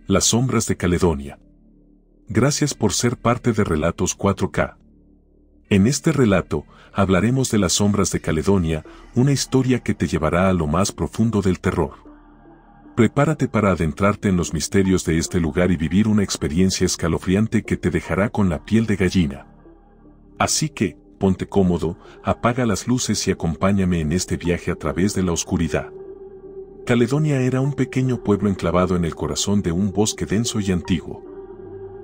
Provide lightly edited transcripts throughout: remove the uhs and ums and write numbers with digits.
Las sombras de Caledonia. Gracias por ser parte de Relatos 4K. En este relato, hablaremos de las sombras de Caledonia, una historia que te llevará a lo más profundo del terror. Prepárate para adentrarte en los misterios de este lugar y vivir una experiencia escalofriante que te dejará con la piel de gallina. Así que, ponte cómodo, apaga las luces y acompáñame en este viaje a través de la oscuridad. Caledonia era un pequeño pueblo enclavado en el corazón de un bosque denso y antiguo.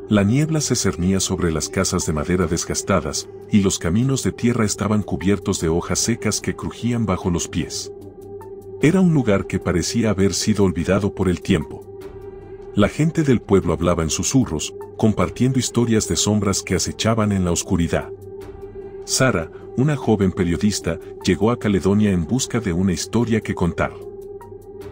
La niebla se cernía sobre las casas de madera desgastadas, y los caminos de tierra estaban cubiertos de hojas secas que crujían bajo los pies. Era un lugar que parecía haber sido olvidado por el tiempo. La gente del pueblo hablaba en susurros, compartiendo historias de sombras que acechaban en la oscuridad. Sara, una joven periodista, llegó a Caledonia en busca de una historia que contar.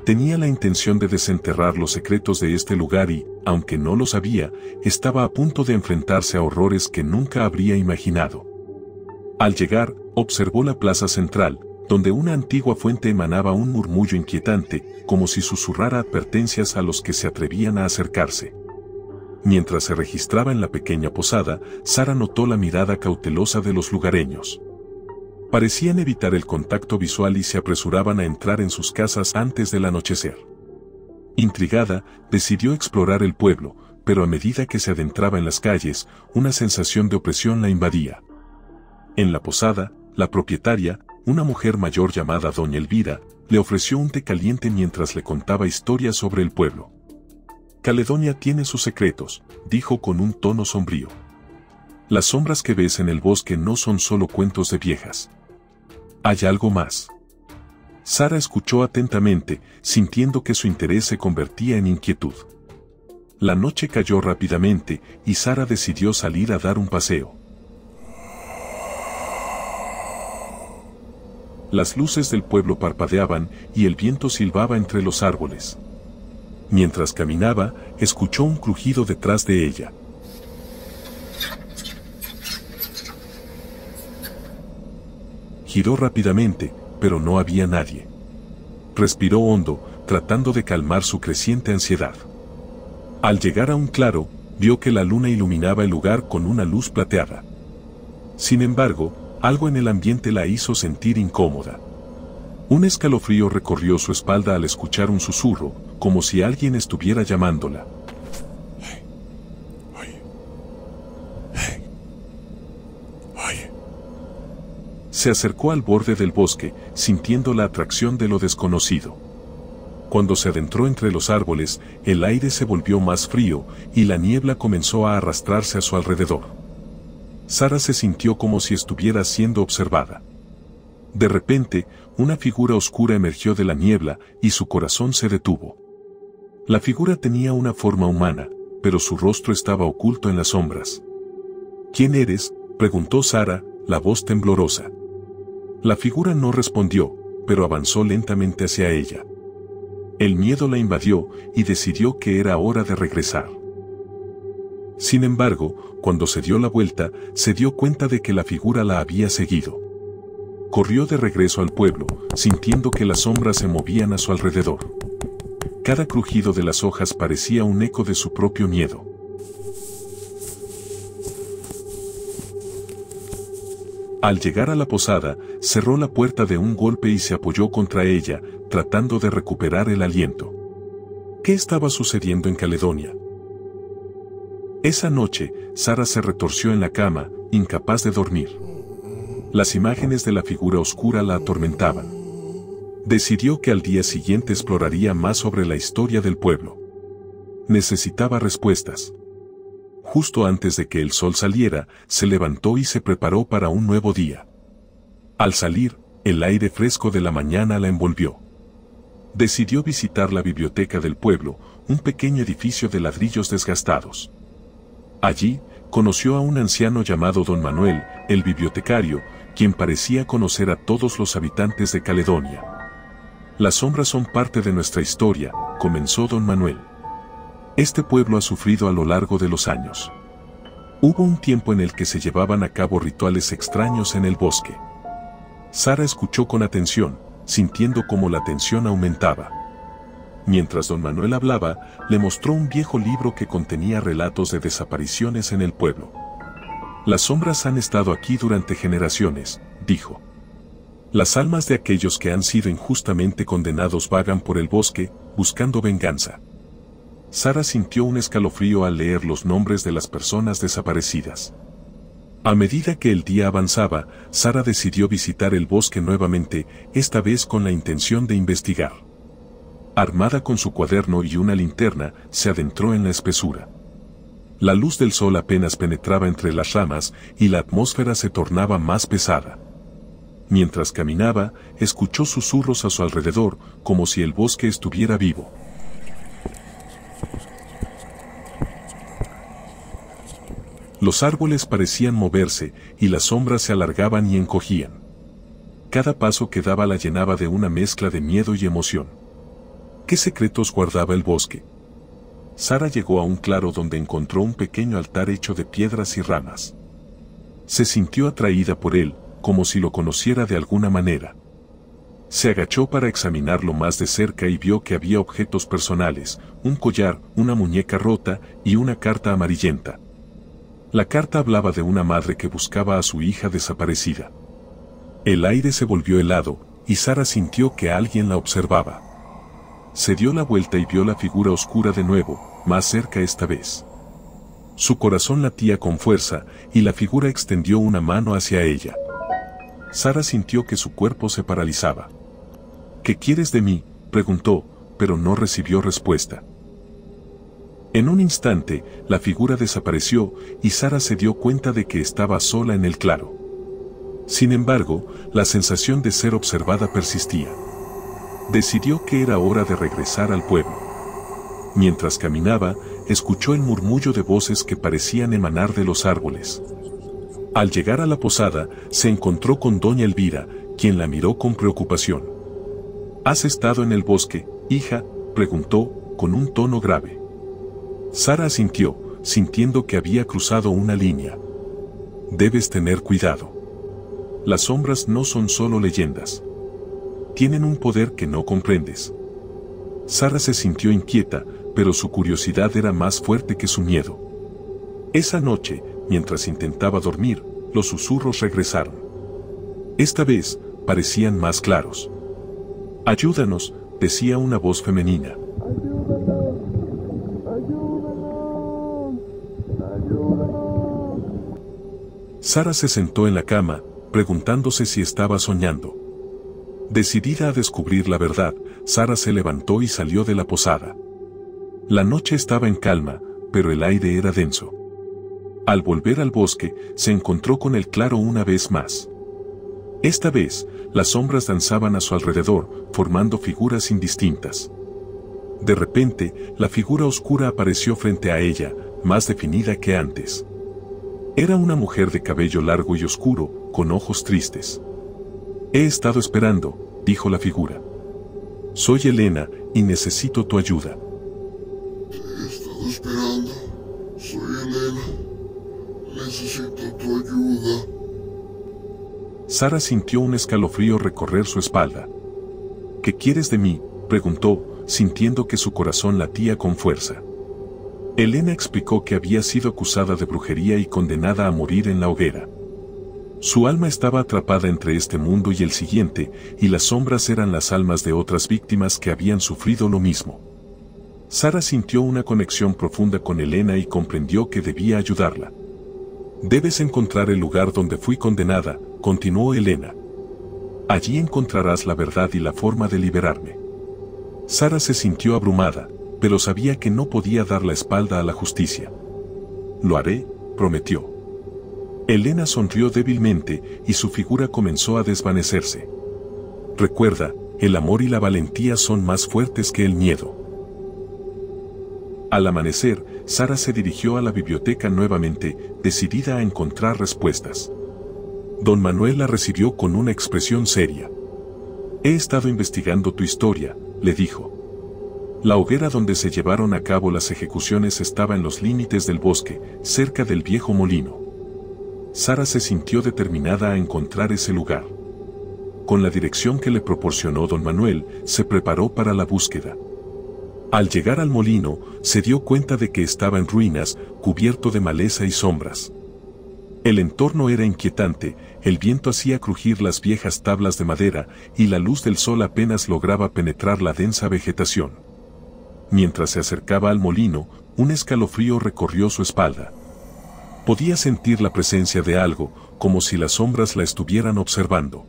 Tenía la intención de desenterrar los secretos de este lugar y, aunque no lo sabía, estaba a punto de enfrentarse a horrores que nunca habría imaginado. Al llegar, observó la plaza central, donde una antigua fuente emanaba un murmullo inquietante, como si susurrara advertencias a los que se atrevían a acercarse. Mientras se registraba en la pequeña posada, Sara notó la mirada cautelosa de los lugareños. Parecían evitar el contacto visual y se apresuraban a entrar en sus casas antes del anochecer. Intrigada, decidió explorar el pueblo, pero a medida que se adentraba en las calles, una sensación de opresión la invadía. En la posada, la propietaria, una mujer mayor llamada Doña Elvira, le ofreció un té caliente mientras le contaba historias sobre el pueblo. Caledonia tiene sus secretos, dijo con un tono sombrío. Las sombras que ves en el bosque no son solo cuentos de viejas. Hay algo más. Sara escuchó atentamente, sintiendo que su interés se convertía en inquietud. La noche cayó rápidamente y Sara decidió salir a dar un paseo. Las luces del pueblo parpadeaban y el viento silbaba entre los árboles. Mientras caminaba, escuchó un crujido detrás de ella. Giró rápidamente, pero no había nadie. Respiró hondo, tratando de calmar su creciente ansiedad. Al llegar a un claro, vio que la luna iluminaba el lugar con una luz plateada. Sin embargo, algo en el ambiente la hizo sentir incómoda. Un escalofrío recorrió su espalda al escuchar un susurro, como si alguien estuviera llamándola. Se acercó al borde del bosque, sintiendo la atracción de lo desconocido. Cuando se adentró entre los árboles, el aire se volvió más frío y la niebla comenzó a arrastrarse a su alrededor. Sara se sintió como si estuviera siendo observada. De repente, una figura oscura emergió de la niebla y su corazón se detuvo. La figura tenía una forma humana, pero su rostro estaba oculto en las sombras. ¿Quién eres?, preguntó Sara, la voz temblorosa. La figura no respondió, pero avanzó lentamente hacia ella. El miedo la invadió y decidió que era hora de regresar. Sin embargo, cuando se dio la vuelta, se dio cuenta de que la figura la había seguido. Corrió de regreso al pueblo, sintiendo que las sombras se movían a su alrededor. Cada crujido de las hojas parecía un eco de su propio miedo. Al llegar a la posada, cerró la puerta de un golpe y se apoyó contra ella, tratando de recuperar el aliento. ¿Qué estaba sucediendo en Caledonia? Esa noche, Sara se retorció en la cama, incapaz de dormir. Las imágenes de la figura oscura la atormentaban. Decidió que al día siguiente exploraría más sobre la historia del pueblo. Necesitaba respuestas. Justo antes de que el sol saliera, se levantó y se preparó para un nuevo día. Al salir, el aire fresco de la mañana la envolvió. Decidió visitar la biblioteca del pueblo, un pequeño edificio de ladrillos desgastados. Allí, conoció a un anciano llamado Don Manuel, el bibliotecario, quien parecía conocer a todos los habitantes de Caledonia. Las sombras son parte de nuestra historia, comenzó Don Manuel. Este pueblo ha sufrido a lo largo de los años. Hubo un tiempo en el que se llevaban a cabo rituales extraños en el bosque. Sara escuchó con atención, sintiendo cómo la tensión aumentaba. Mientras don Manuel hablaba, le mostró un viejo libro que contenía relatos de desapariciones en el pueblo. Las sombras han estado aquí durante generaciones, dijo. Las almas de aquellos que han sido injustamente condenados vagan por el bosque, buscando venganza. Sara sintió un escalofrío al leer los nombres de las personas desaparecidas. A medida que el día avanzaba, Sara decidió visitar el bosque nuevamente, esta vez con la intención de investigar. Armada con su cuaderno y una linterna, se adentró en la espesura. La luz del sol apenas penetraba entre las ramas y la atmósfera se tornaba más pesada. Mientras caminaba, escuchó susurros a su alrededor, como si el bosque estuviera vivo. Los árboles parecían moverse y las sombras se alargaban y encogían. Cada paso que daba la llenaba de una mezcla de miedo y emoción. ¿Qué secretos guardaba el bosque? Sara llegó a un claro donde encontró un pequeño altar hecho de piedras y ramas. Se sintió atraída por él, como si lo conociera de alguna manera. Se agachó para examinarlo más de cerca y vio que había objetos personales, un collar, una muñeca rota y una carta amarillenta. La carta hablaba de una madre que buscaba a su hija desaparecida. El aire se volvió helado, y Sara sintió que alguien la observaba. Se dio la vuelta y vio la figura oscura de nuevo, más cerca esta vez. Su corazón latía con fuerza, y la figura extendió una mano hacia ella. Sara sintió que su cuerpo se paralizaba. ¿Qué quieres de mí?, preguntó, pero no recibió respuesta. En un instante, la figura desapareció y Sara se dio cuenta de que estaba sola en el claro. Sin embargo, la sensación de ser observada persistía. Decidió que era hora de regresar al pueblo. Mientras caminaba, escuchó el murmullo de voces que parecían emanar de los árboles. Al llegar a la posada, se encontró con doña Elvira, quien la miró con preocupación. ¿Has estado en el bosque, hija?, preguntó, con un tono grave. Sara asintió, sintiendo que había cruzado una línea. Debes tener cuidado. Las sombras no son solo leyendas. Tienen un poder que no comprendes. Sara se sintió inquieta, pero su curiosidad era más fuerte que su miedo. Esa noche, mientras intentaba dormir, los susurros regresaron. Esta vez, parecían más claros. «Ayúdanos», decía una voz femenina. Sara se sentó en la cama, preguntándose si estaba soñando. Decidida a descubrir la verdad, Sara se levantó y salió de la posada. La noche estaba en calma, pero el aire era denso. Al volver al bosque, se encontró con el claro una vez más. Esta vez, las sombras danzaban a su alrededor, formando figuras indistintas. De repente, la figura oscura apareció frente a ella, más definida que antes. Era una mujer de cabello largo y oscuro, con ojos tristes. «He estado esperando», dijo la figura. «Soy Elena, y necesito tu ayuda». Te he estado esperando. Soy Elena. Necesito tu ayuda. Sara sintió un escalofrío recorrer su espalda. «¿Qué quieres de mí?», preguntó, sintiendo que su corazón latía con fuerza. Elena explicó que había sido acusada de brujería y condenada a morir en la hoguera. Su alma estaba atrapada entre este mundo y el siguiente, y las sombras eran las almas de otras víctimas que habían sufrido lo mismo. Sara sintió una conexión profunda con Elena y comprendió que debía ayudarla. «Debes encontrar el lugar donde fui condenada», continuó Elena. «Allí encontrarás la verdad y la forma de liberarme». Sara se sintió abrumada, pero sabía que no podía dar la espalda a la justicia. «Lo haré», prometió. Elena sonrió débilmente y su figura comenzó a desvanecerse. «Recuerda, el amor y la valentía son más fuertes que el miedo». Al amanecer, Sara se dirigió a la biblioteca nuevamente, decidida a encontrar respuestas. Don Manuel la recibió con una expresión seria. «He estado investigando tu historia», le dijo. La hoguera donde se llevaron a cabo las ejecuciones estaba en los límites del bosque, cerca del viejo molino. Sara se sintió determinada a encontrar ese lugar. Con la dirección que le proporcionó don Manuel, se preparó para la búsqueda. Al llegar al molino, se dio cuenta de que estaba en ruinas, cubierto de maleza y sombras. El entorno era inquietante, el viento hacía crujir las viejas tablas de madera y la luz del sol apenas lograba penetrar la densa vegetación. Mientras se acercaba al molino, un escalofrío recorrió su espalda. Podía sentir la presencia de algo, como si las sombras la estuvieran observando.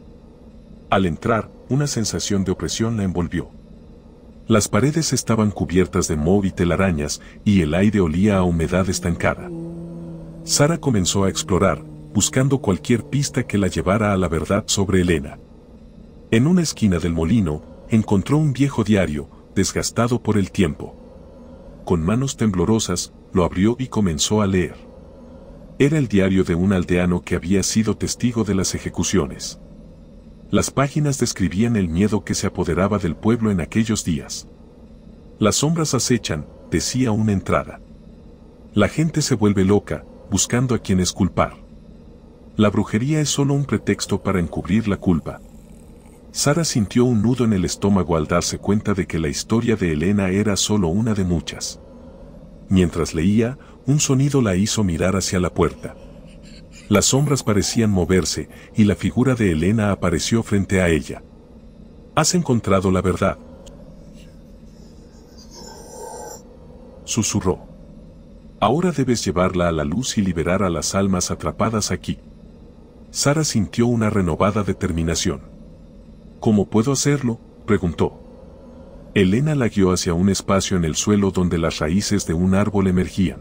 Al entrar, una sensación de opresión la envolvió. Las paredes estaban cubiertas de moho y telarañas, y el aire olía a humedad estancada. Sara comenzó a explorar, buscando cualquier pista que la llevara a la verdad sobre Elena. En una esquina del molino, encontró un viejo diario, desgastado por el tiempo. Con manos temblorosas, lo abrió y comenzó a leer. Era el diario de un aldeano que había sido testigo de las ejecuciones. Las páginas describían el miedo que se apoderaba del pueblo en aquellos días. Las sombras acechan, decía una entrada. La gente se vuelve loca, buscando a quienes culpar. La brujería es solo un pretexto para encubrir la culpa. Sara sintió un nudo en el estómago al darse cuenta de que la historia de Elena era solo una de muchas. Mientras leía, un sonido la hizo mirar hacia la puerta. Las sombras parecían moverse, y la figura de Elena apareció frente a ella. «Has encontrado la verdad», susurró. «Ahora debes llevarla a la luz y liberar a las almas atrapadas aquí». Sara sintió una renovada determinación. «¿Cómo puedo hacerlo?», preguntó. Elena la guió hacia un espacio en el suelo donde las raíces de un árbol emergían.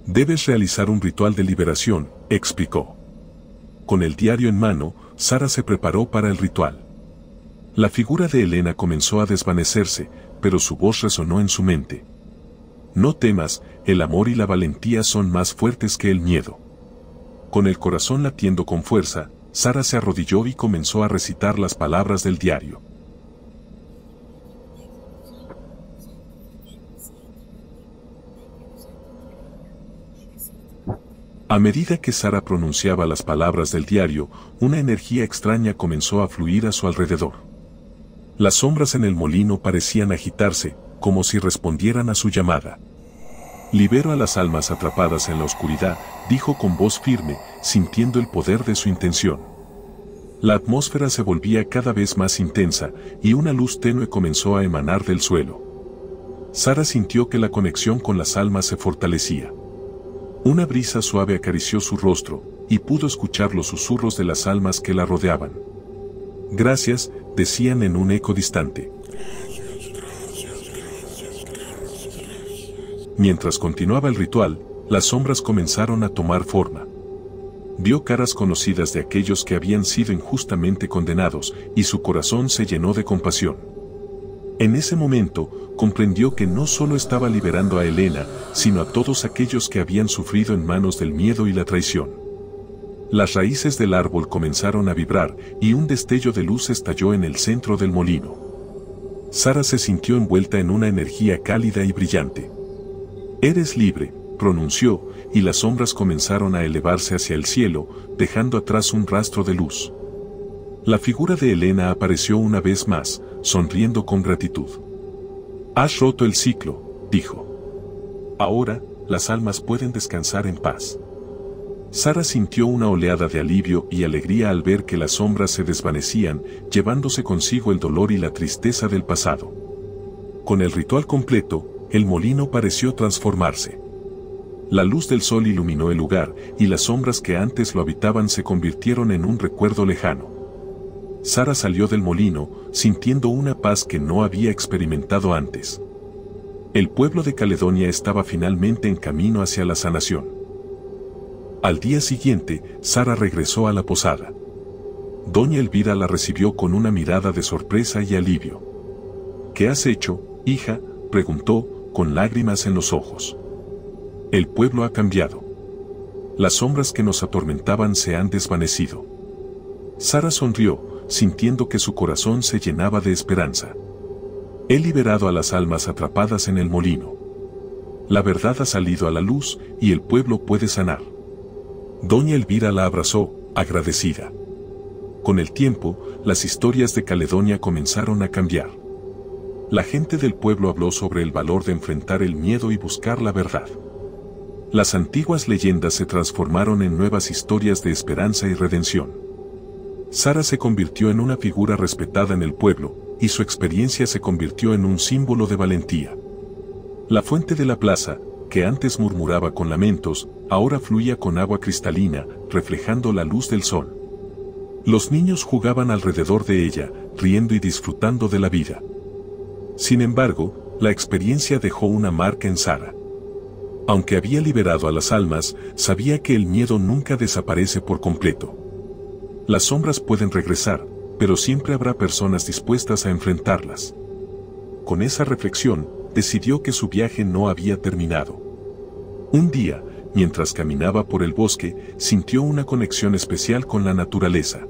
«Debes realizar un ritual de liberación», explicó. Con el diario en mano, Sara se preparó para el ritual. La figura de Elena comenzó a desvanecerse, pero su voz resonó en su mente. «No temas, el amor y la valentía son más fuertes que el miedo». Con el corazón latiendo con fuerza, Sara se arrodilló y comenzó a recitar las palabras del diario. A medida que Sara pronunciaba las palabras del diario, una energía extraña comenzó a fluir a su alrededor. Las sombras en el molino parecían agitarse, como si respondieran a su llamada. «Libero a las almas atrapadas en la oscuridad», dijo con voz firme, sintiendo el poder de su intención. La atmósfera se volvía cada vez más intensa, y una luz tenue comenzó a emanar del suelo. Sara sintió que la conexión con las almas se fortalecía. Una brisa suave acarició su rostro, y pudo escuchar los susurros de las almas que la rodeaban. «Gracias», decían en un eco distante. Mientras continuaba el ritual, las sombras comenzaron a tomar forma. Vio caras conocidas de aquellos que habían sido injustamente condenados, y su corazón se llenó de compasión. En ese momento, comprendió que no solo estaba liberando a Elena, sino a todos aquellos que habían sufrido en manos del miedo y la traición. Las raíces del árbol comenzaron a vibrar, y un destello de luz estalló en el centro del molino. Sara se sintió envuelta en una energía cálida y brillante. «Eres libre», pronunció, y las sombras comenzaron a elevarse hacia el cielo, dejando atrás un rastro de luz. La figura de Elena apareció una vez más, sonriendo con gratitud. «Has roto el ciclo», dijo. «Ahora, las almas pueden descansar en paz». Sara sintió una oleada de alivio y alegría al ver que las sombras se desvanecían, llevándose consigo el dolor y la tristeza del pasado. Con el ritual completo, el molino pareció transformarse. La luz del sol iluminó el lugar, y las sombras que antes lo habitaban se convirtieron en un recuerdo lejano. Sara salió del molino, sintiendo una paz que no había experimentado antes. El pueblo de Caledonia estaba finalmente en camino hacia la sanación. Al día siguiente, Sara regresó a la posada. Doña Elvira la recibió con una mirada de sorpresa y alivio. «¿Qué has hecho, hija?», preguntó, con lágrimas en los ojos. «El pueblo ha cambiado. Las sombras que nos atormentaban se han desvanecido». Sara sonrió, sintiendo que su corazón se llenaba de esperanza. «He liberado a las almas atrapadas en el molino. La verdad ha salido a la luz, y el pueblo puede sanar». Doña Elvira la abrazó, agradecida. Con el tiempo, las historias de Caledonia comenzaron a cambiar. La gente del pueblo habló sobre el valor de enfrentar el miedo y buscar la verdad. Las antiguas leyendas se transformaron en nuevas historias de esperanza y redención. Sara se convirtió en una figura respetada en el pueblo, y su experiencia se convirtió en un símbolo de valentía. La fuente de la plaza, que antes murmuraba con lamentos, ahora fluía con agua cristalina, reflejando la luz del sol. Los niños jugaban alrededor de ella, riendo y disfrutando de la vida. Sin embargo, la experiencia dejó una marca en Sara. Aunque había liberado a las almas, sabía que el miedo nunca desaparece por completo. Las sombras pueden regresar, pero siempre habrá personas dispuestas a enfrentarlas. Con esa reflexión, decidió que su viaje no había terminado. Un día, mientras caminaba por el bosque, sintió una conexión especial con la naturaleza.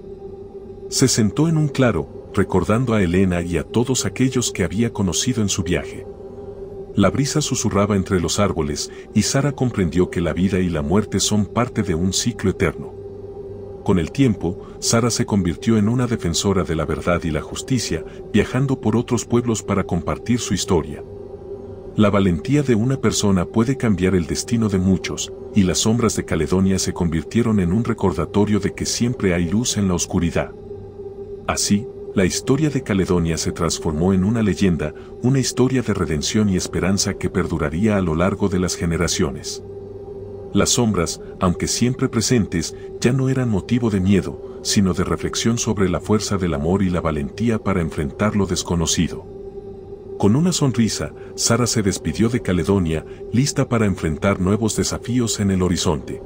Se sentó en un claro, recordando a Elena y a todos aquellos que había conocido en su viaje. La brisa susurraba entre los árboles, y Sara comprendió que la vida y la muerte son parte de un ciclo eterno. Con el tiempo, Sara se convirtió en una defensora de la verdad y la justicia, viajando por otros pueblos para compartir su historia. La valentía de una persona puede cambiar el destino de muchos, y las sombras de Caledonia se convirtieron en un recordatorio de que siempre hay luz en la oscuridad. Así, la historia de Caledonia se transformó en una leyenda, una historia de redención y esperanza que perduraría a lo largo de las generaciones. Las sombras, aunque siempre presentes, ya no eran motivo de miedo, sino de reflexión sobre la fuerza del amor y la valentía para enfrentar lo desconocido. Con una sonrisa, Sara se despidió de Caledonia, lista para enfrentar nuevos desafíos en el horizonte.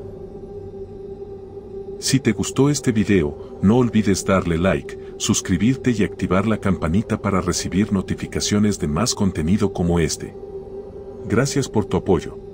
Si te gustó este video, no olvides darle like, suscribirte y activar la campanita para recibir notificaciones de más contenido como este. Gracias por tu apoyo.